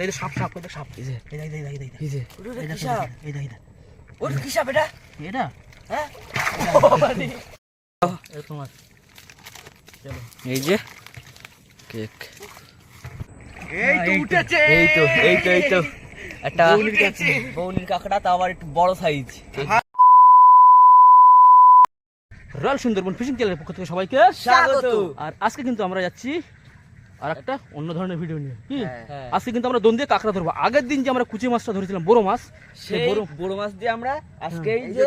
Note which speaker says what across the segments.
Speaker 1: এই সাপ সাপ এটা সাপ এই যে এই যে
Speaker 2: ওটা কি সাপ? ওটা কি সাপ?
Speaker 1: এটা
Speaker 2: হ্যাঁ
Speaker 1: এরকম আছে। চলো
Speaker 3: এই যে কেক,
Speaker 2: এই তো উঠেছে,
Speaker 3: এই তো একটা বৌনির কাঁকড়া, তা আবার একটু বড় সাইজ।
Speaker 1: রয়্যাল সুন্দরবন ফিশিং চ্যানেলের পক্ষ থেকে সবাইকে
Speaker 2: স্বাগত।
Speaker 1: আর আজকে কিন্তু আমরা যাচ্ছি আর একটা অন্য ধরনের ভিডিও নিয়ে। কি
Speaker 3: হ্যাঁ।
Speaker 1: আজকে কিন্তু আমরা দোন দিয়ে কাঁকড়া ধরবো। আগের দিন যে আমরা কুচি মাছটা ধরেছিলাম বড় মাছ, সেই
Speaker 3: সেই
Speaker 1: বড়
Speaker 3: বড় মাছ দিয়ে আমরা আজকে এই
Speaker 2: এই
Speaker 3: যে
Speaker 2: যে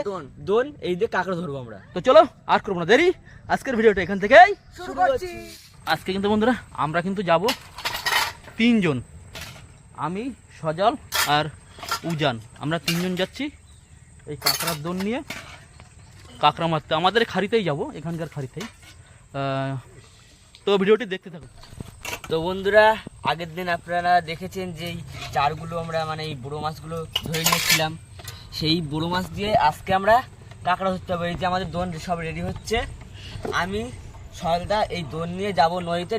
Speaker 3: দোন এই দিয়ে কাঁকড়া ধরবো আমরা।
Speaker 1: তো চলো আর করবো না দেরি, আজকের ভিডিওটা এখান থেকেই
Speaker 2: শুরু করছি।
Speaker 1: আজকে কিন্তু বন্ধুরা আমরা কিন্তু যাব তিনজন, আমি সজল আর উজান, আমরা তিনজন যাচ্ছি এই কাঁকড়ার দোন নিয়ে কাঁকড়া মারতে। আমাদের খাড়িতেই যাব, এখানকার খাড়িতেই। তো ভিডিওটি দেখতে থাকুন।
Speaker 3: তো বন্ধুরা, আগের দিন আপনারা দেখেছেন যে এই চারগুলো আমরা মানে এই বড় মাছগুলো ধরে নিয়েছিলাম, সেই বড় মাছ দিয়ে আজকে আমরা কাঁকড়া ধরতে হবে। এই যে আমাদের দোন সব রেডি হচ্ছে, আমি সজলদা এই দোন নিয়ে যাব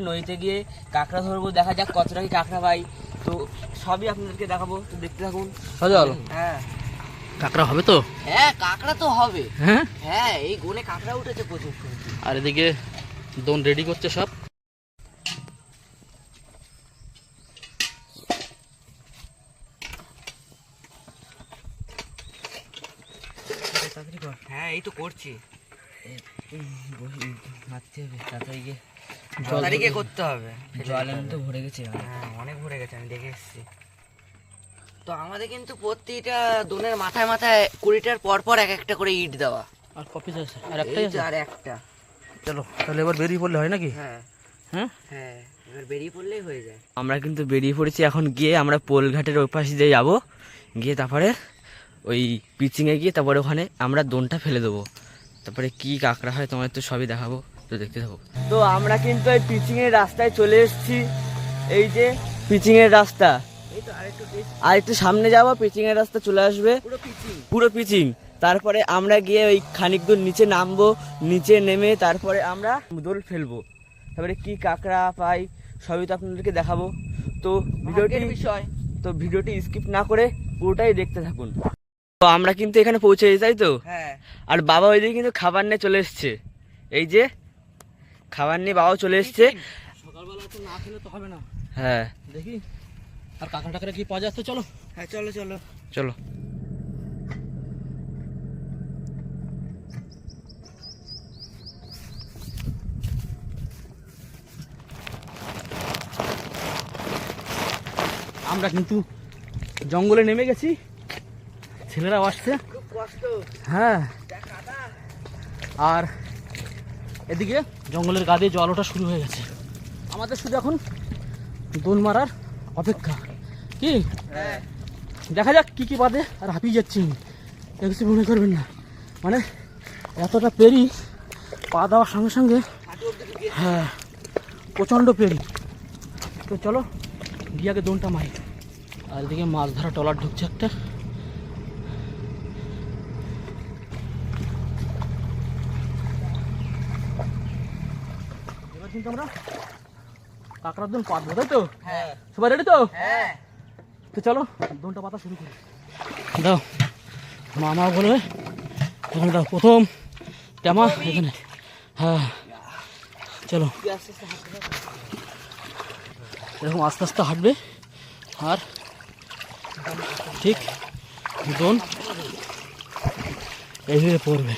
Speaker 3: নদীতে গিয়ে কাঁকড়া ধরবো। দেখা যাক কতটা কি কাঁকড়া পাই, তো সবই আপনাদেরকে দেখাবো, তো দেখতে থাকুন।
Speaker 1: সজল,
Speaker 2: হ্যাঁ
Speaker 1: কাঁকড়া হবে তো?
Speaker 2: হ্যাঁ কাঁকড়া তো হবে।
Speaker 1: হ্যাঁ,
Speaker 2: হ্যাঁ এই গোনে কাঁকড়া উঠেছে প্রচুর।
Speaker 1: আর এদিকে দোন রেডি করছে সব।
Speaker 2: হ্যাঁ এই তো করছি,
Speaker 3: মারতে হবে তাড়াতাড়ি গিয়ে,
Speaker 2: তারিখে করতে হবে।
Speaker 3: জল এমনি তো ভরে গেছে।
Speaker 2: হ্যাঁ অনেক ভরে গেছে, আমি দেখে এসেছি। তো আমাদের কিন্তু প্রতিটা দোনের মাথায় মাথায় 20টার পর পর এক একটা করে ইট দেওয়া।
Speaker 1: আর কপি আছে আর একটাই
Speaker 2: এই
Speaker 1: আছে।
Speaker 2: যে আর একটা।
Speaker 1: চলো তাহলে এবার বেরিয়ে পড়লে হয় নাকি?
Speaker 2: হ্যাঁ
Speaker 1: হ্যাঁ
Speaker 2: হ্যাঁ এবার বেরিয়ে পড়লেই হয়ে যায়।
Speaker 3: আমরা কিন্তু বেরিয়ে পড়েছি, এখন গিয়ে আমরা পোলঘাটের ওই পাশে দিয়ে যাবো, গিয়ে তারপরে ওই পিচিংয়ে গিয়ে তারপরে ওখানে আমরা দোনটা ফেলে দেবো, তারপরে কি কাঁকড়া হয় তোমার তো সবই দেখাবো, তো দেখতে থাকো। তো আমরা কিন্তু এই পিচিংয়ের রাস্তায় চলে এসেছি, এই যে পিচিংয়ের রাস্তা।
Speaker 2: এই তো আরেকটু
Speaker 3: আর একটু সামনে যাবো, পিচিংয়ের রাস্তা চলে আসবে, পুরো পিচিং। তারপরে আমরা গিয়ে ওই খানিক দূর নিচে নামবো, নিচে নেমে তারপরে আমরা দোল ফেলবো, তারপরে কি কাঁকড়া পাই সবই তো আপনাদেরকে দেখাবো। তো
Speaker 2: বিষয়।
Speaker 3: ভিডিওটি স্কিপ না করে পুরোটাই দেখতে থাকুন। তো আমরা কিন্তু এখানে পৌঁছে যাই, তাই তো?
Speaker 2: হ্যাঁ
Speaker 3: আর বাবা ওইদিকে কিন্তু খাবার নিয়ে চলে এসছে, এই যে খাবার নিয়ে বাবাও চলে এসছে।
Speaker 1: সকালবেলা তো না খেলে তো হবে না।
Speaker 3: হ্যাঁ
Speaker 1: দেখি আর কাঁকড়া টাকড়া কি পাওয়া যাচ্ছে। চলো
Speaker 2: হ্যাঁ চলো চলো
Speaker 3: চলো।
Speaker 1: আমরা কিন্তু জঙ্গলে নেমে গেছি, ছেলেরাও আসছে।
Speaker 2: খুব কষ্ট।
Speaker 1: হ্যাঁ, আর এদিকে জঙ্গলের গা দিয়ে জল ওঠা শুরু হয়ে গেছে। আমাদের শুধু এখন দোন মারার অপেক্ষা। কি
Speaker 2: হ্যাঁ
Speaker 1: দেখা যাক কি কি বাদে। আর হাঁপিয়ে যাচ্ছি আমি, কিছু মনে করবেন না, মানে এতটা পেরি পা দেওয়ার সঙ্গে সঙ্গে। হ্যাঁ প্রচণ্ড পেরি। তো চলো গিয়ে আগে দোনটা মারি। আর এদিকে মাছ ধরা ট্রলার ঢুকছে একটা। এবার কিন্তু আমরা কাঁকড়ার দোন পাতবো, তাই তো?
Speaker 2: হ্যাঁ
Speaker 1: সবাই রেডি তো?
Speaker 2: হ্যাঁ
Speaker 1: তো চলো দোনটা পাতা শুরু করি। দাও মামা বলে এখানে দাও প্রথম টেমা এখানে। হ্যাঁ চলো এরকম আস্তে আস্তে হাঁটবে, আর ঠিক দোন এইভাবে পড়বে।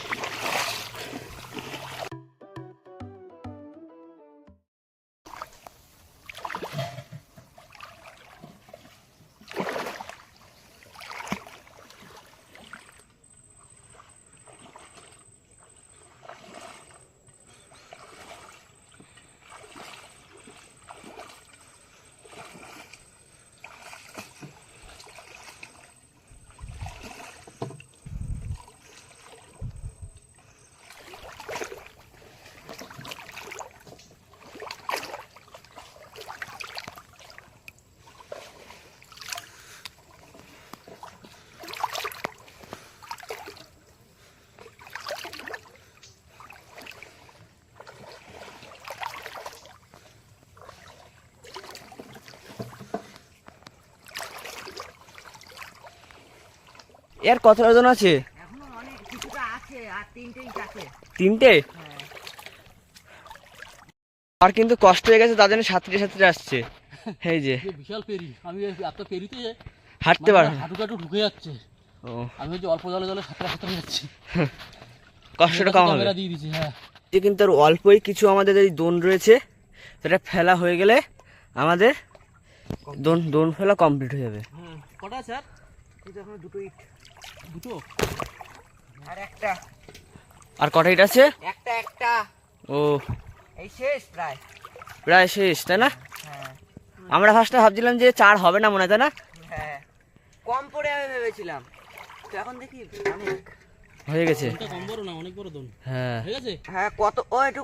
Speaker 3: এর কত ওজন আছে?
Speaker 2: এখনো অনেক কিছুটা আছে, আর 3টে ইট আছে।
Speaker 3: 3টে?
Speaker 2: হ্যাঁ।
Speaker 3: আর কিন্তু কষ্ট হয়ে গেছে, তার জন্য সাঁতরে সাঁতরে আসছে। এই যে
Speaker 1: বিশাল পেরি, আমি এত পেরিতে
Speaker 3: হাঁটতে পারো না।
Speaker 1: হাঁটু কাটু ঢুকে যাচ্ছে।
Speaker 3: ও,
Speaker 1: আমি ওই যে অল্প জলে জলে সাঁতরে সাঁতরে যাচ্ছি।
Speaker 3: কষ্টটা কম হবে।
Speaker 1: ক্যামেরা দিয়ে দিয়েছি। হ্যাঁ,
Speaker 3: যে কিন্তু আর অল্পই কিছু আমাদের এই দোন রয়েছে, সেটা ফেলা হয়ে গেলে আমাদের দোন ফেলা কমপ্লিট হয়ে যাবে।
Speaker 1: কটা স্যার?
Speaker 2: এই তো এখনো 2টো ইট।
Speaker 1: 2টো?
Speaker 2: আর একটা।
Speaker 3: আর কটা ইট আছে?
Speaker 2: একটা।
Speaker 3: ও,
Speaker 2: এই শেষ প্রায়।
Speaker 3: প্রায় শেষ, তাই না?
Speaker 2: হ্যাঁ
Speaker 3: আমরা ফার্স্টে ভাবছিলাম যে 4 হবে না মনে হয়, তাই না?
Speaker 2: হ্যাঁ, কম পড়ে আমি ভেবেছিলাম, তো এখন দেখি অনেক
Speaker 3: হয়ে গেছে।
Speaker 1: দোনটা কম বড় না, অনেক বড় দোন।
Speaker 3: হ্যাঁ,
Speaker 1: ঠিক আছে।
Speaker 2: হ্যাঁ। একটু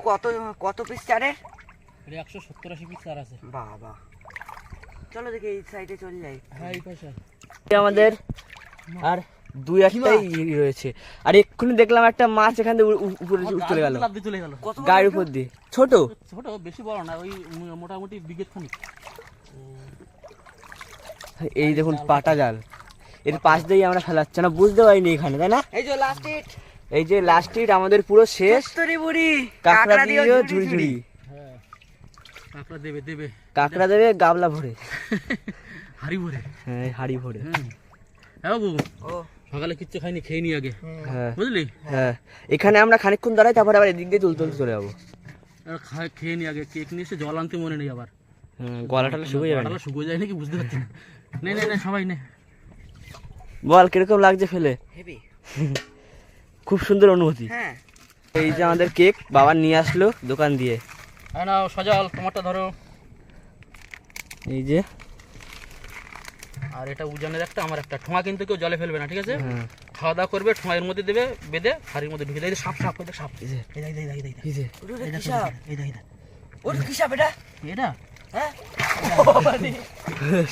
Speaker 2: কত পিস চারের?
Speaker 1: এটা 170-80 পিস চার আছে।
Speaker 2: বাবা, চলো দেখি এই সাইডে চলে যাই।
Speaker 1: হ্যাঁ, এই পাশে।
Speaker 3: আমাদের আর 2-1টাই রয়েছে। আর এক্ষুনি দেখলাম একটা মাছ এখান থেকে উপরে চলে গেল,
Speaker 1: লাফ দিয়ে চলে গেল।
Speaker 2: কত
Speaker 3: গায়ের উপর দিয়ে। ছোট,
Speaker 1: ছোট, বেশি বড় না, ওই মোটামুটি বিঘের খানিক।
Speaker 3: এই দেখুন পাটা জাল, এর পাশ দিয়ে আমরা ফেলাচ্ছি না, বুঝতে পারিনি এখানে, তাই না?
Speaker 2: এই যে লাস্ট ইট।
Speaker 3: এই যে লাস্ট ইট আমাদের পুরো শেষ।
Speaker 2: তোরে বুড়ি
Speaker 3: কাঁকড়া দিয়ে ঝুড়ি ঝুড়ি,
Speaker 1: হ্যাঁ, কাঁকড়া দেবে
Speaker 3: কাঁকড়া দেবে গাবলা ভরে,
Speaker 1: হাড়ি ভরে।
Speaker 3: হ্যাঁ হাড়ি ভরে।
Speaker 1: হ্যাঁ বাবু,
Speaker 2: ও
Speaker 1: সকালে কিচ্ছু খাইনি, খেয়ে নি আগে,
Speaker 3: হ্যাঁ
Speaker 1: বুঝলি?
Speaker 3: হ্যাঁ, এখানে আমরা খানিকক্ষণ দাঁড়াই, তারপরে আবার এদিক দিয়ে তুলতে চলে যাবো।
Speaker 1: খেয়ে নি আগে, কেক নিয়ে এসে জল আনতে মনে নেই আবার।
Speaker 3: গলাটা শুকিয়ে যাবে না?
Speaker 1: গলাটা শুকিয়ে যায় নাকি বুঝতে পারছি না। নে সবাই নে।
Speaker 3: বল কিরকম লাগছে ফেলে?
Speaker 2: হেভি।
Speaker 3: খুব সুন্দর অনুভূতি।
Speaker 2: হ্যাঁ।
Speaker 3: এই যে আমাদের কেক বাবা নিয়ে আসলো দোকান দিয়ে।
Speaker 1: নাও সজাল, তোমারটা ধরো।
Speaker 3: এই যে,
Speaker 1: আর এটা উজানের একটা, আমার একটা। ঠোঙা কিন্তু কেউ জলে ফেলবে না, ঠিক আছে?
Speaker 3: হ্যাঁ।
Speaker 1: খাওয়া দাওয়া করবে, ঠোঙার মধ্যে দেবে বেঁধে, হাড়ির মধ্যে ঢুকে দেয়। সাপ ওই দেখ, সাপ।
Speaker 3: এই যে,
Speaker 1: এই
Speaker 3: এই যে,
Speaker 2: ওটা
Speaker 1: দেখ,
Speaker 2: কি সাপ?
Speaker 1: এই দেখ।
Speaker 2: ওটা কি সাপ এটা?
Speaker 1: এটা
Speaker 2: হ্যাঁ।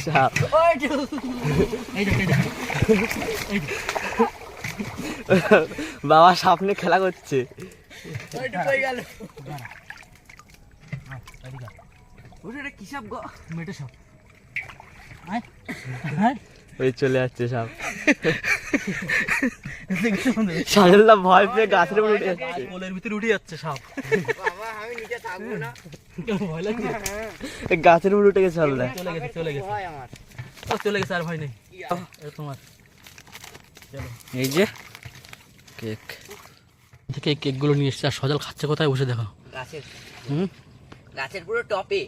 Speaker 3: সাপ।
Speaker 1: এই দেখ।
Speaker 3: বাবা সাপ নিয়ে খেলা করছে।
Speaker 2: ওইটা কই গেল?
Speaker 1: এদিকে
Speaker 2: ওটা কি সাপ গো?
Speaker 1: মেটে সাপ। হ্যাঁ,
Speaker 3: ওই চলে যাচ্ছে সাপ। সাজেল্লা ভয় পেয়ে গাছের উপরে উঠে যাচ্ছে।
Speaker 1: কোলের ভিতরে উঠে যাচ্ছে সাপ।
Speaker 2: বাবা আমি নিচে থাকবো না।
Speaker 1: ভয় লাগছে।
Speaker 3: এই গাছের উপরে উঠে গেছে আল্লাহ।
Speaker 1: চলে গেছে।
Speaker 2: ভয় আমার।
Speaker 1: চলে গেছে, আর ভয় নেই। এই তোমার চলো।
Speaker 3: এই যে কেক
Speaker 1: থেকে এই কেকগুলো নিয়ে এসছে, আর সজাল খাচ্ছে কোথায় বসে দেখো।
Speaker 2: গাছের পুরো টপে।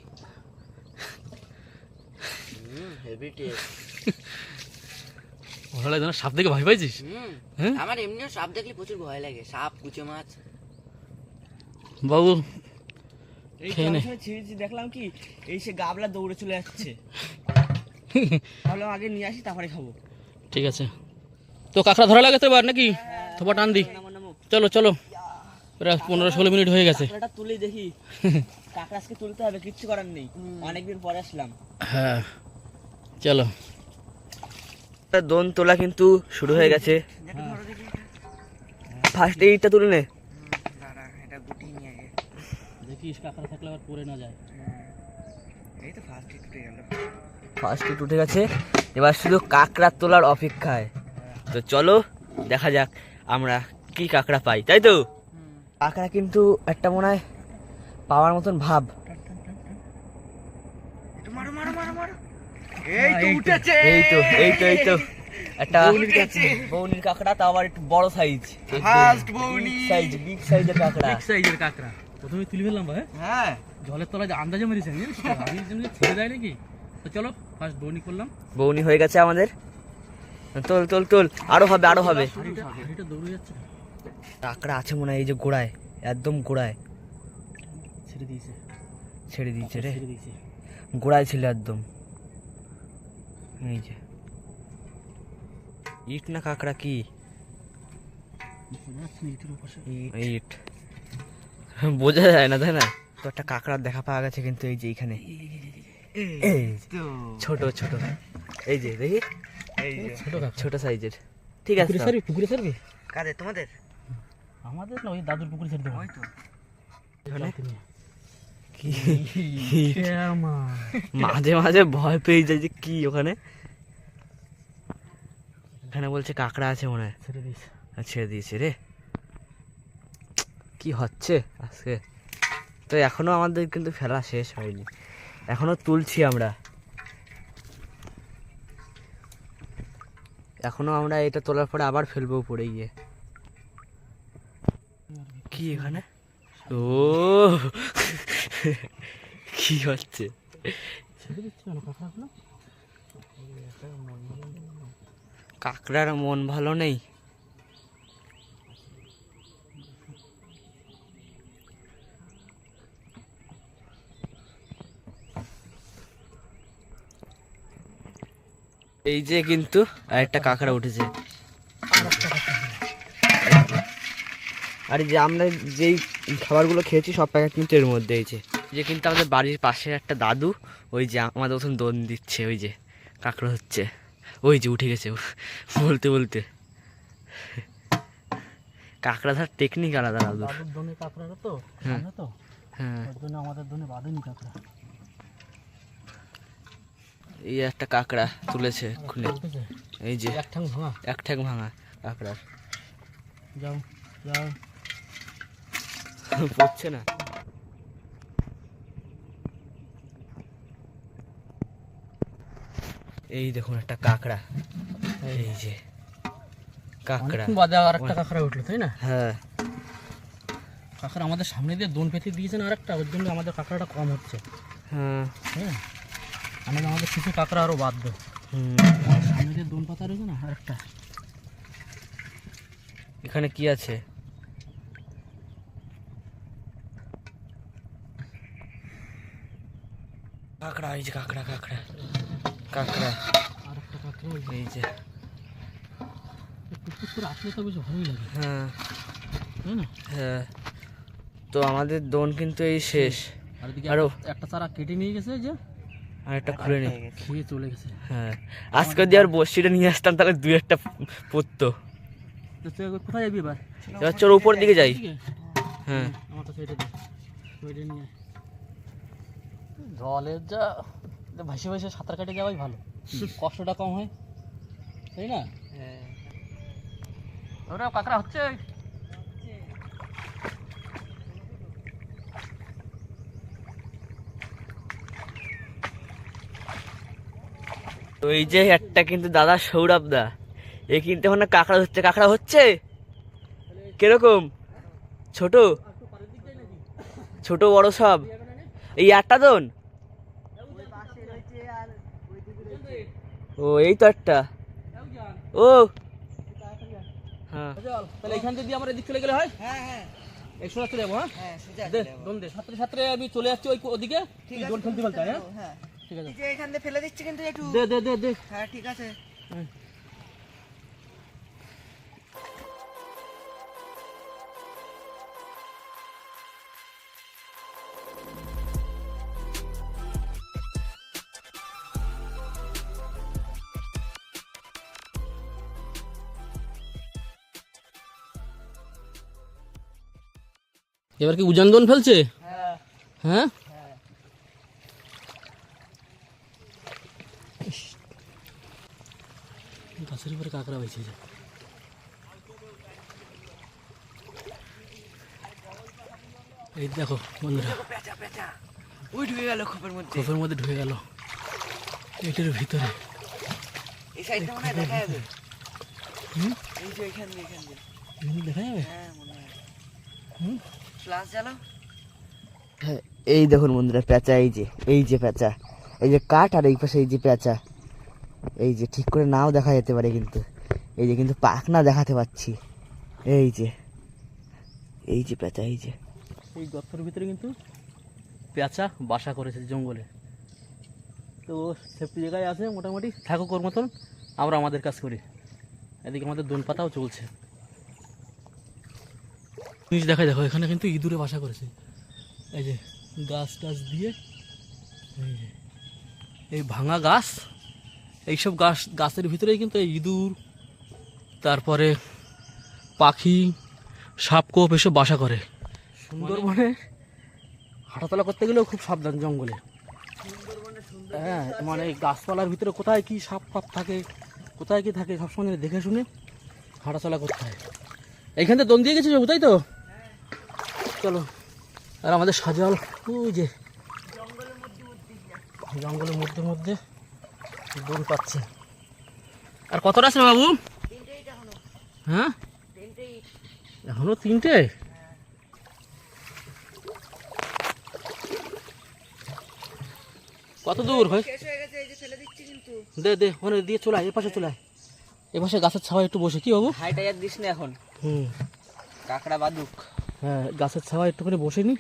Speaker 2: Heavy taste.
Speaker 1: ভালো লাগে না? সাপ দেখে ভয় পাইছিস? হ্যাঁ?
Speaker 2: আমার এমনিও সাপ দেখলে প্রচুর ভয় লাগে, সাপ, কুচো মাছ।
Speaker 1: বাবু
Speaker 3: এই
Speaker 1: খেয়ে নে।
Speaker 3: ছিঁড়েছি, দেখলাম কি এই সে গাবলা দৌড়ে চলে যাচ্ছে। ভালো আগে নিয়ে আসি তারপরে খাবো।
Speaker 1: ঠিক আছে, তো কাঁকড়া ধরা লাগে তো এবার নাকি? থোপা টান দি। চলো প্রায় 15-16 মিনিট হয়ে গেছে।
Speaker 3: কাঁকড়াটা তুলে দেখি। কাঁকড়া আজকে তুলতে হবে, কিচ্ছু করার নেই, অনেকদিন পরে আসলাম।
Speaker 1: হ্যাঁ চলো।
Speaker 3: দোন তোলা কিন্তু শুরু হয়ে গেছে। ফার্স্ট এইটা তুলে নে।
Speaker 2: দাঁড়া, এটা গুটিয়ে নিয়ে আগে।
Speaker 1: দেখিস কাঁকড়া থাকলে আবার পড়ে না যায়।
Speaker 2: এই তো ফার্স্ট টুটে গেল।
Speaker 3: ফার্স্ট ইট উঠে গেছে, এবার শুধু কাঁকড়া তোলার অপেক্ষায়। তো চলো দেখা যাক আমরা কি কাঁকড়া পাই, তাই তো? কাঁকড়া কিন্তু একটা মনে হয় পাওয়ার মতন ভাব।
Speaker 2: একটু মারো। এই তো উঠেছে।
Speaker 3: এই তো একটা বৌনির কাঁকড়া, তাও আবার একটু বড় সাইজ।
Speaker 2: ফার্স্ট বৌনি।
Speaker 3: বিগ সাইজের কাঁকড়া।
Speaker 1: বিগ সাইজের কাঁকড়া প্রথমে তুলে ফেললাম ভাই।
Speaker 2: হ্যাঁ।
Speaker 1: জলের তলায় আন্দাজে মেরেছে, জানিস তো? আমি জানি ছেড়ে দেয় নাকি। তো চলো ফার্স্ট বনি করলাম।
Speaker 3: বৌনি হয়ে গেছে আমাদের। তোল আরো হবে।
Speaker 1: হাড়িটা দৌড়ে যাচ্ছে।
Speaker 3: কাঁকড়া আছে মনে হয় এই যে গোড়ায়, একদম গোড়ায়
Speaker 1: ছেড়ে দিয়েছে
Speaker 3: রে, গোড়ায় ছিল একদম। এই যে ইট না কাঁকড়া কি? ইট বোঝা যায় না, তাই না? তো একটা কাঁকড়ার দেখা পাওয়া গেছে কিন্তু এই যে এইখানে, এই ছোট এই যে দেখি,
Speaker 2: এই যে
Speaker 1: ছোট
Speaker 3: সাইজের। ঠিক আছে,
Speaker 1: পুকুরে ছাড়বি?
Speaker 2: কাদের তোমাদের?
Speaker 1: আমাদের না, ওই দাদুর পুকুরে ছেড়ে দেবো।
Speaker 2: ওই তো।
Speaker 3: মাঝে ভয় পেয়ে যায় যে কি ওখানে। এখানে বলছে কাঁকড়া আছে মনে হয়,
Speaker 1: ছেড়ে দিস।
Speaker 3: ছেড়ে দিয়েছে রে। কি হচ্ছে আজকে? তো এখনো আমাদের কিন্তু ফেলা শেষ হয়নি, এখনো তুলছি আমরা, এখনো আমরা এটা তোলার পরে আবার ফেলবো পড়ে গিয়ে। কি এখানে? ও কি হচ্ছে?
Speaker 1: ছেড়ে দিচ্ছি কেন কাঁকড়াগুলো?
Speaker 3: কাঁকড়ার মন ভালো নেই। এই যে কিন্তু আরেকটা কাঁকড়া উঠেছে। আর এই যে আমরা যেই খাবারগুলো খেয়েছি সব প্যাকেট কিন্তু এর মধ্যে এই যে কিন্তু আমাদের বাড়ির পাশে একটা দাদু, ওই যে আমাদের ওখানে দোন দিচ্ছে, ওই যে কাঁকড়া হচ্ছে, ওই যে উঠে গেছে বলতে বলতে। কাঁকড়া ধর টেকনিক আলাদা দাদুর।
Speaker 1: দাদুর দোনে কাঁকড়াটা তো
Speaker 3: হ্যাঁ।
Speaker 1: জানো তো,
Speaker 3: হ্যাঁ,
Speaker 1: ওর জন্য আমাদের দোনে বাঁধেনি কাঁকড়া।
Speaker 3: এই একটা কাঁকড়া তুলেছে এক্ষুনি,
Speaker 1: উঠেছে
Speaker 3: এই যে
Speaker 1: এক ঠ্যাং ভাঙা।
Speaker 3: এক ঠ্যাং ভাঙা কাঁকড়ার।
Speaker 1: যাও যাও।
Speaker 3: পড়ছে না। এই দেখুন একটা কাঁকড়া, এই যে কাঁকড়া।
Speaker 1: অনেকক্ষণ বাদে আর একটা কাঁকড়া উঠলো তাই না?
Speaker 3: হ্যাঁ,
Speaker 1: কাঁকড়া আমাদের সামনে দিয়ে দোন পেতে দিয়েছেন আর একটা, ওর জন্য আমাদের কাঁকড়াটা কম হচ্ছে।
Speaker 3: হ্যাঁ,
Speaker 1: হ্যাঁ, আমাদের কিছু কাঁকড়া আরও বাধ্য।
Speaker 3: হুম।
Speaker 1: সামনে দিয়ে দোন পাতা রয়েছে না আর একটা।
Speaker 3: এখানে কি আছে? কাঁকড়া, এই যে কাঁকড়া, কাঁকড়া, কাঁকড়া,
Speaker 1: আর একটা কাঁকড়া
Speaker 3: এই যে।
Speaker 1: টুকটুক করে আসলে তো বেশ ভালোই লাগে,
Speaker 3: হ্যাঁ,
Speaker 1: তাই না?
Speaker 3: হ্যাঁ। তো আমাদের দোন কিন্তু এই শেষ।
Speaker 1: আর এদিকে
Speaker 3: আরো
Speaker 1: একটা চারা কেটে নিয়ে গেছে যে,
Speaker 3: আর একটা খুলে নি।
Speaker 1: খেয়ে চলে গেছে।
Speaker 3: হ্যাঁ, আজকে যদি আর বড়শিটা নিয়ে আসতাম তাহলে দুই একটা পড়তো।
Speaker 1: তো তুই কোথায় যাবি এবার?
Speaker 3: এবার চল উপর দিকে যাই।
Speaker 1: এদিকে?
Speaker 3: হ্যাঁ,
Speaker 1: আমার কাছে এটা দে, ওইটা নিয়ে আয়। জলের যা ভাসে ভাসে সাঁতার কাটে যাওয়াই ভালো, কষ্টটা কম হয়, তাই না? ওরা কাঁকড়া হচ্ছে।
Speaker 3: তো এই যে একটা কিন্তু দাদা সৌরভ দা, এ কিন্তু এখন কাঁকড়া হচ্ছে, কাঁকড়া হচ্ছে কিরকম? ছোট ছোট বড় সব, এই একটা দোন। ও এই তো একটা। ও হ্যাঁ,
Speaker 1: তাহলে এখান থেকে আমরা এদিক চলে গেলে হয়?
Speaker 2: হ্যাঁ হ্যাঁ
Speaker 1: একশো চলে যাবো। হ্যাঁ,
Speaker 2: হ্যাঁ সোজা
Speaker 1: দে
Speaker 2: চলে যাবো।
Speaker 1: দোন দে, সাঁতরে সাঁতরে আমি চলে যাচ্ছি ওই ওদিকে।
Speaker 2: ঠিক
Speaker 1: তুই
Speaker 2: আছে,
Speaker 1: দোন খেলতে ফেলতে, হ্যাঁ
Speaker 2: হ্যাঁ
Speaker 1: ঠিক আছে।
Speaker 2: এই যে এখান থেকে ফেলে দিচ্ছি কিন্তু একটু।
Speaker 1: দে দে দে দে।
Speaker 2: হ্যাঁ ঠিক আছে।
Speaker 1: এবার কি উজান দোন ফেলছে?
Speaker 2: হ্যাঁ
Speaker 1: হ্যাঁ, গাছের উপরে কাঁকড়া বেঁচে যায়। এই দেখো বন্ধুরা,
Speaker 2: পেঁচা পেঁচা ওই ঢুকে গেল খোপের মধ্যে।
Speaker 1: খোপের মধ্যে ঢুকে গেল, এটার ভিতরে।
Speaker 2: এই সাইডটা মনে হয় দেখা যাবে।
Speaker 1: হুম,
Speaker 2: এই যে এখান দিয়ে এখান দিয়ে।
Speaker 1: এখানে দেখা যাবে।
Speaker 2: হ্যাঁ মনে হয়।
Speaker 1: হুম,
Speaker 2: ফ্লাশ জ্বালাও।
Speaker 3: হ্যাঁ, এই দেখুন বন্ধুরা পেঁচা, এই যে পেঁচা, এই যে কাঠ, আর এই পাশে এই যে পেঁচা, এই যে ঠিক করে নাও দেখা যেতে পারে কিন্তু, এই যে কিন্তু পাখনা দেখাতে পাচ্ছি, এই যে পেঁচা, এই যে
Speaker 1: এই গর্তের ভিতরে কিন্তু পেঁচা বাসা করেছে জঙ্গলে। তো সেফটি জায়গায় আছে মোটামুটি, থাকুক ওর মতন, আমরা আমাদের কাজ করি। এদিকে আমাদের দোন পাতাও চলছে। জিনিস দেখাই, দেখো এখানে কিন্তু ইঁদুরে বাসা করেছে। এই যে গাছ টাছ দিয়ে, এই যে এই ভাঙা গাছ, এইসব গাছের ভিতরেই কিন্তু এই ইঁদুর, তারপরে পাখি, সাপকোপ এসব বাসা করে। সুন্দরবনে হাঁটাচলা করতে গেলেও খুব সাবধান জঙ্গলে। হ্যাঁ, মানে এই গাছপালার ভিতরে কোথায় কি সাপ ফাপ থাকে কোথায় কি থাকে সবসময় যেন দেখে শুনে হাঁটাচলা করতে হয়। এইখান থেকে দম দিয়ে গেছিস বাবু, তাই তো? চলো। আর আমাদের সাজল ওই যে জঙ্গলের মধ্যে মধ্যে দোল পাচ্ছে। আর কতটা আছে বাবু? হ্যাঁ এখনো 3টে। কত দূর ভাই? দে দে ওখানে দিয়ে চলে আয়, এপাশে চলে আয়, এপাশে গাছের ছাওয়া একটু বসে। কি বাবু?
Speaker 3: হাইটা আর দিস না এখন,
Speaker 1: হুম
Speaker 3: কাঁকড়া বাদুক।
Speaker 1: হ্যাঁ গাছের ছাওয়া একটুখানি বসে নি,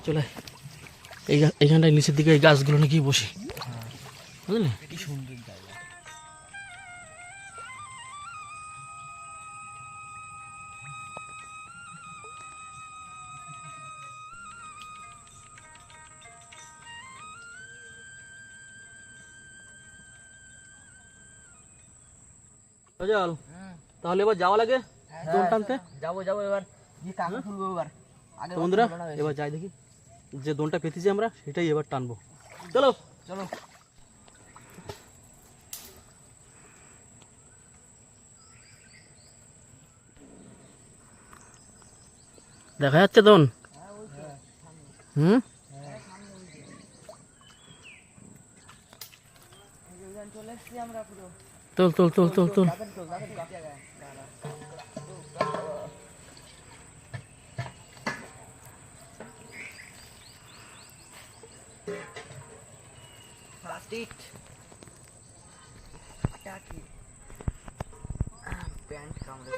Speaker 1: চলে আয়। এইখানটায় নিচের দিকে এই গাছগুলো নাকি বসে, বুঝলি?
Speaker 3: কি সুন্দর জায়গা।
Speaker 1: সাজল তাহলে এবার যাওয়া লাগে দোল টানতে।
Speaker 3: যাবো যাবো এবার গিয়ে কাঁকড়া তুলবো এবার। আগে
Speaker 1: তো বন্ধুরা এবার যাই দেখি, যে দোলটা পেতেছি আমরা সেটাই এবার টানবো। চলো
Speaker 3: চলো।
Speaker 1: দেখা যাচ্ছে দোন? হুম
Speaker 3: চলে এসছি আমরা পুরো।
Speaker 1: তোল তোল তোল তোল তোল।
Speaker 2: প্যান্ট কামড়ে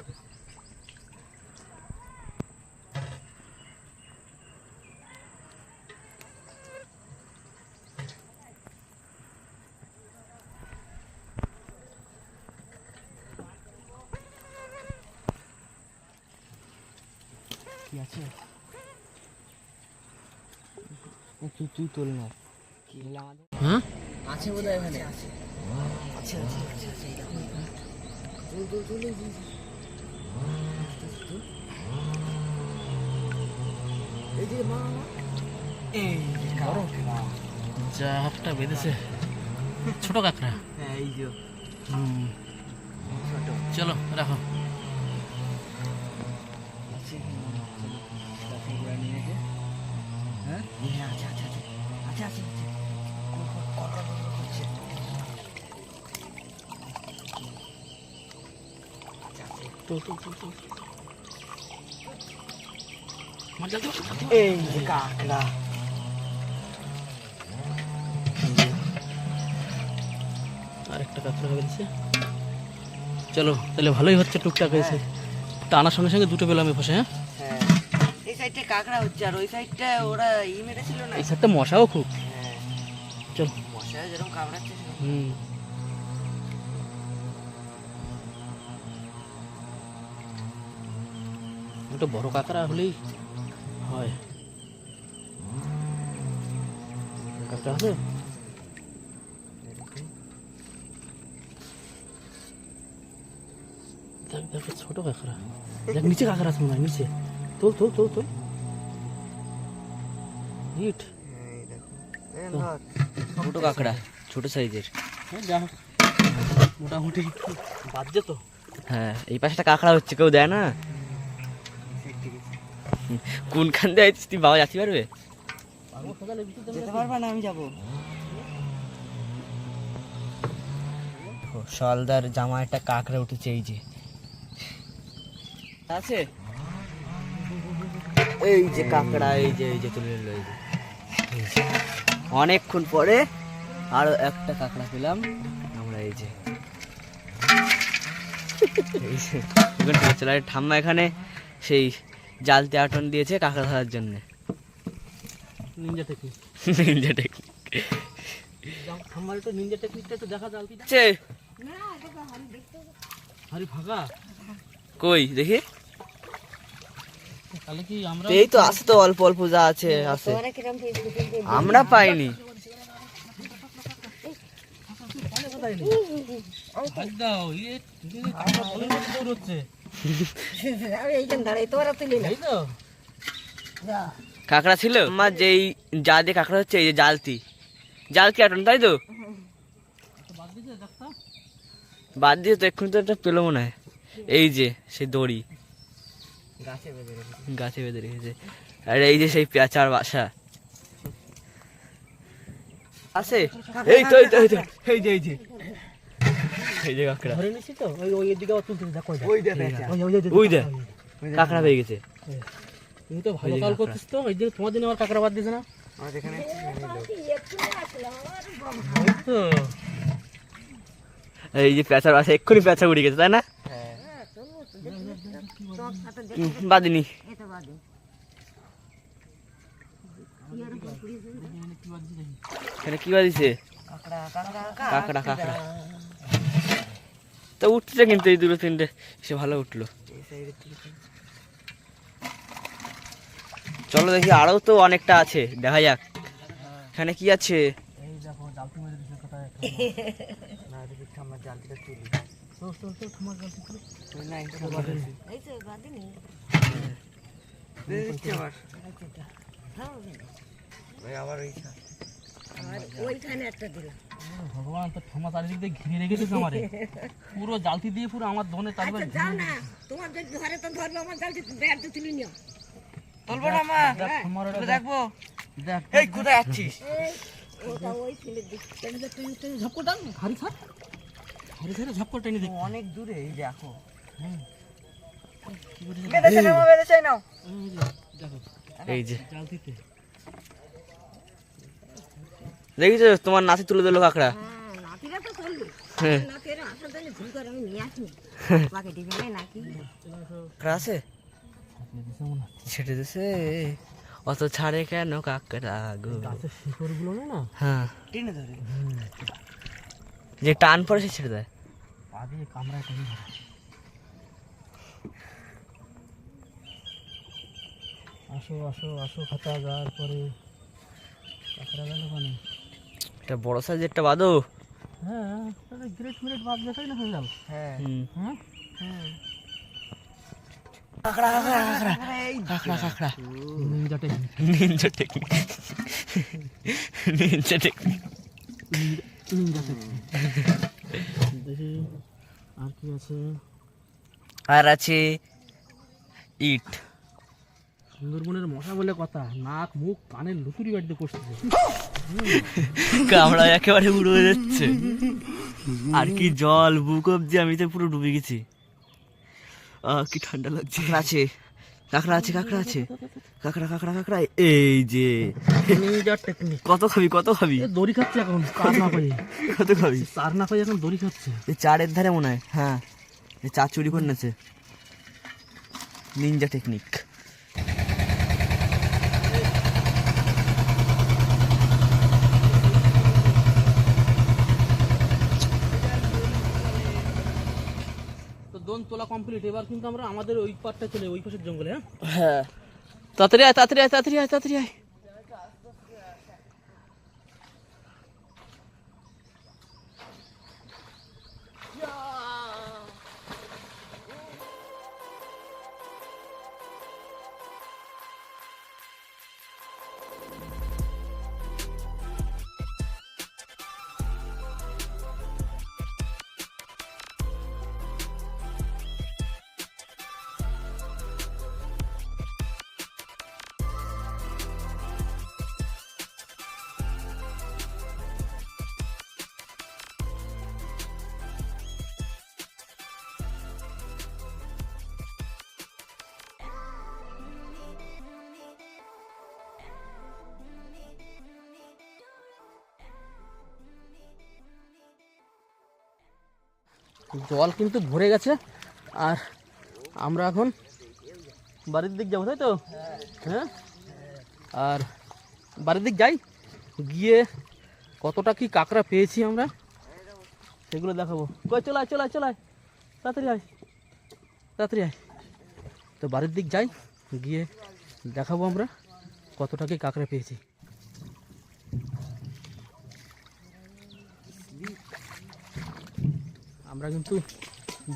Speaker 3: কি আছে? তুই তোল না। কি হলো আমাদের?
Speaker 1: হ্যাঁ
Speaker 3: আছে বোধহয় এখানে। আছে আছে আছে আছে। তুল তুল তুল এই যে। এই যে মা, এই বড় কাঁকড়া।
Speaker 1: যা হাতটা বেঁধেছে, ছোট কাঁকড়া।
Speaker 3: হ্যাঁ এই যে
Speaker 1: হুম
Speaker 3: ছোট।
Speaker 1: চলো রাখো।
Speaker 3: আছে কাঁকড়া নিয়ে যে। হ্যাঁ হ্যাঁ আছে আছে আছে আছে আছে। কলকা করছে।
Speaker 1: তোল তোল তোল তোল। মজা তো।
Speaker 3: এই যে কাঁকড়া।
Speaker 1: আরেকটা কাঁকড়া বেঁধেছে। চলো তাহলে ভালোই হচ্ছে, টুকটাক হয়েছে। টানার সঙ্গে সঙ্গে দুটো পেলাম এপাশে। হ্যাঁ
Speaker 2: হ্যাঁ এই সাইডটা কাঁকড়া হচ্ছে, আর ওই সাইডটা ওরা মেরেছিল না।
Speaker 1: এই সাইডটা মশাও খুব।
Speaker 2: হ্যাঁ
Speaker 1: চলো।
Speaker 2: মশা যেরকম কামড়াচ্ছে সেরকম।
Speaker 1: হুম একটা বড় কাঁকড়া হলেই হয়। কাঁকড়া আছে? দেখ দেখ ছোট কাঁকড়া, দেখ নিচে কাঁকড়া আছে মনে হয়, নিচে। তোল তোল তোল তোল। হিট।
Speaker 2: এই দেখো
Speaker 3: ছোট কাঁকড়া, ছোট সাইজের।
Speaker 1: হ্যাঁ যা হোক, মোটামুটি বাজছে তো।
Speaker 3: হ্যাঁ এই পাশটা কাঁকড়া হচ্ছে, কেউ দেয় না। কোনখান দিয়ে আইছিস তুই? বাবা যাচ্ছি পারবে?
Speaker 2: যেতে পারবা না? আমি যাবো।
Speaker 3: সলদার জামা একটা কাঁকড়া উঠেছে, এই যে আছে। এই যে কাঁকড়া, এই যে তুলে নিল। এই যে অনেকক্ষণ পরে আরো একটা কাঁকড়া পেলাম আমরা। এই যে ঠাম্মা এখানে সেই জালতে আটন দিয়েছে কাঁকড়া ধরার জন্য।
Speaker 1: Ninja technique.
Speaker 3: Ninja technique.
Speaker 1: আমার একটু নিনজা টেকনিকটা একটু দেখা যাও কি? হারি ফাঁকা
Speaker 3: কই দেখি।
Speaker 1: তাহলে কি আমরা
Speaker 3: এই তো আছে, তো অল্প অল্প যা আছে আছে, আমরা পাইনি।
Speaker 1: হাত দাও, ইয়ে কাঁকড়া ফলের মধ্যে দৌড়চ্ছে। এই তো
Speaker 3: কাঁকড়া ছিল আমার, যেই যা দিয়ে কাঁকড়া হচ্ছে, এই যে জালতি, জালতি আটন, তাই তো?
Speaker 1: বাদ দিছে ডাক্তার।
Speaker 3: বাদ দিয়ে তো এক্ষুনি তো একটা পেলো মনে হয়। এই যে সেই দড়ি গাছে বেঁধে রেখেছে, আর এই যে সেই পেঁচার বাসা আছে। এই তো এই তো এই যে এই যে কাঁকড়া,
Speaker 1: ধরে নিছি তো ওই দিকে তুলতে দেখ
Speaker 3: ওই দেখ কাঁকড়া পেয়ে গেছে।
Speaker 1: তুমি তো ভালো কাল করছিস তো, ওই দিকে তোমার দিনে আমার কাঁকড়া বাদ দিয়েছে না। তো
Speaker 3: এই যে পেঁচার বাসা, এক্ষুনি পেঁচা উড়ে গেছে তাই না? বাদিনি এখানে কি বাদিছে? কাঁকড়া কাঁকড়া তো উঠছে কিন্তু এই দুটো তিনটে সে ভালো উঠলো। চলো দেখি, আরো তো অনেকটা আছে, দেখা যাক এখানে কি আছে।
Speaker 1: এই দেখো জালতি মেরে দিছে কোথায় না দেখি আমার জালতিটা তুলি তো তোমার জালতি তুলি না এই তো বাদিনি দেখছি আবার ভাই আবার এইটা আর ওইখানে একটা দিল। ভগবান তো ক্ষমা চারিদিক দিয়ে ঘিরে রেখেছিস আমারে, পুরো জালতি দিয়ে পুরো আমার দোনে তারপর
Speaker 4: যাও না, তোমার যদি ধরে তো ধরবে, আমার জালতি ব্যাট তুলে নিও।
Speaker 2: তুলবো না মা, দেখবো।
Speaker 1: দেখ
Speaker 2: এই কোথায় যাচ্ছিস?
Speaker 4: ওটা ওই ছেলের দিক
Speaker 1: টেনে ঝপকটা হারি ছাড় ঝপকটা টেনে দেখ
Speaker 2: অনেক দূরে, এই দেখো।
Speaker 1: কি করে
Speaker 2: বেঁধেছে নাও, বেঁধেছে নাও।
Speaker 1: দেখো
Speaker 3: এই যে
Speaker 1: জালতিতে
Speaker 3: দেখিছো তোমার নাতি তুলে দিল কাঁকড়া।
Speaker 4: নাতিরা তো করলো,
Speaker 3: হ্যাঁ
Speaker 4: নাতিরা আসলে জানি ভুল করে আমি নিয়ে আসিনি, বাকি দিবে না নাকি
Speaker 3: কাঁকড়া আছে ছেটে দিছে, অত ছাড়ে কেন কাঁকড়া গো?
Speaker 1: গাছের শিকড়গুলো না
Speaker 3: হ্যাঁ
Speaker 2: টেনে ধরে।
Speaker 3: যে টান পরে সে ছেড়ে দেয়।
Speaker 1: পা দিয়ে কামড়ায় টেনে ধরে। আসো আসো আসো খাতা যাওয়ার পরে কাঁকড়া গেল মানে
Speaker 3: এটা বড় সাইজ একটা বাদো।
Speaker 1: হ্যাঁ তাহলে গ্রেট মিরেট বাদ দেখাই না হয়ে গেল।
Speaker 2: হ্যাঁ
Speaker 1: হ্যাঁ
Speaker 3: কাঁকড়া কাঁকড়া কাঁকড়া কাঁকড়া কাঁকড়া
Speaker 1: Ninja technique
Speaker 3: Ninja technique Ninja technique.
Speaker 1: Ninja technique দেখি আর কি আছে।
Speaker 3: আর আছে ইট।
Speaker 1: সুন্দরবনের মশা বলে কথা, নাক মুখ কানের লুতুরি বাড়িতে পড়তেছে,
Speaker 3: কামড়া একেবারে উড়ে যাচ্ছে। আর কি জল বুক অব্দি, আমি তো পুরো ডুবে গেছি। কি ঠান্ডা লাগছে। আছে কাঁকড়া আছে, কাঁকড়া আছে, কাঁকড়া কাঁকড়া কাঁকড়া। এই যে
Speaker 1: নিনজা টেকনিক।
Speaker 3: কত খাবি কত খাবি?
Speaker 1: দড়ি খাচ্ছে এখন, চার না পাই,
Speaker 3: কত খাবি?
Speaker 1: চার না পাই এখন দড়ি খাচ্ছে।
Speaker 3: এই চারের ধারে মনে হয়। হ্যাঁ এই চা চুরি করে নেছে। Ninja technique.
Speaker 1: তো দোন তোলা কমপ্লিট, এবার কিন্তু আমরা আমাদের ওই পাটটা চলে, ওই পাশের জঙ্গলে। হ্যাঁ
Speaker 3: হ্যাঁ তাড়াতাড়ি আয় তাড়াতাড়ি আয় তাড়াতাড়ি আয় তাড়াতাড়ি আয়।
Speaker 1: জল কিন্তু ভরে গেছে, আর আমরা এখন বাড়ির দিক যাবো, তাই তো? হ্যাঁ আর বাড়ির দিক যাই, গিয়ে কতটা কি কাঁকড়া পেয়েছি আমরা সেগুলো দেখাবো। কই চলায় চলায় চলায়, তাড়াতাড়ি আয় তাড়াতাড়ি আয়। তো বাড়ির দিক যাই, গিয়ে দেখাবো আমরা কতটা কি কাঁকড়া পেয়েছি। আমরা কিন্তু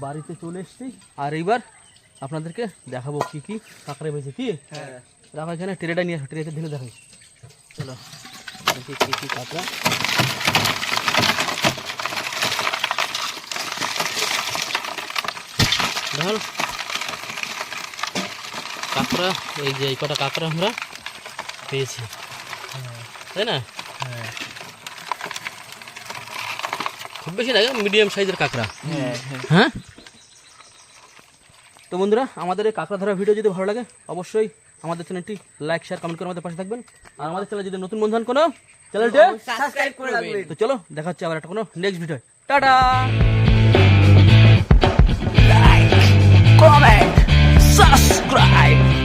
Speaker 1: বাড়িতে চলে এসেছি, আর এইবার আপনাদেরকে দেখাবো কি কি কাঁকড়া পেয়েছে। কি রাখো এখানে, ট্রেটা নিয়ে আসো, ট্রেতে ঢেলে দেখাই। চলো দেখি কি কি কাঁকড়া। ধর কাঁকড়া, এই যে এই কটা কাঁকড়া আমরা পেয়েছি, তাই না? খুব বেশি না, মিডিয়াম সাইজের কাঁকড়া। হ্যাঁ, তো বন্ধুরা আমাদের এই কাঁকড়া ধরা ভিডিও যদি ভালো লাগে অবশ্যই আমাদের চ্যানেলটি লাইক শেয়ার কমেন্ট করে আমাদের পাশে থাকবেন। আর আমাদের চ্যানেল যদি নতুন বন্ধু হন কোনো চ্যানেলটা,
Speaker 2: সাবস্ক্রাইব করে রাখবেন।
Speaker 1: তো চলো দেখা হচ্ছে আবার একটা কোনো next video. Tata.
Speaker 2: Comment, subscribe.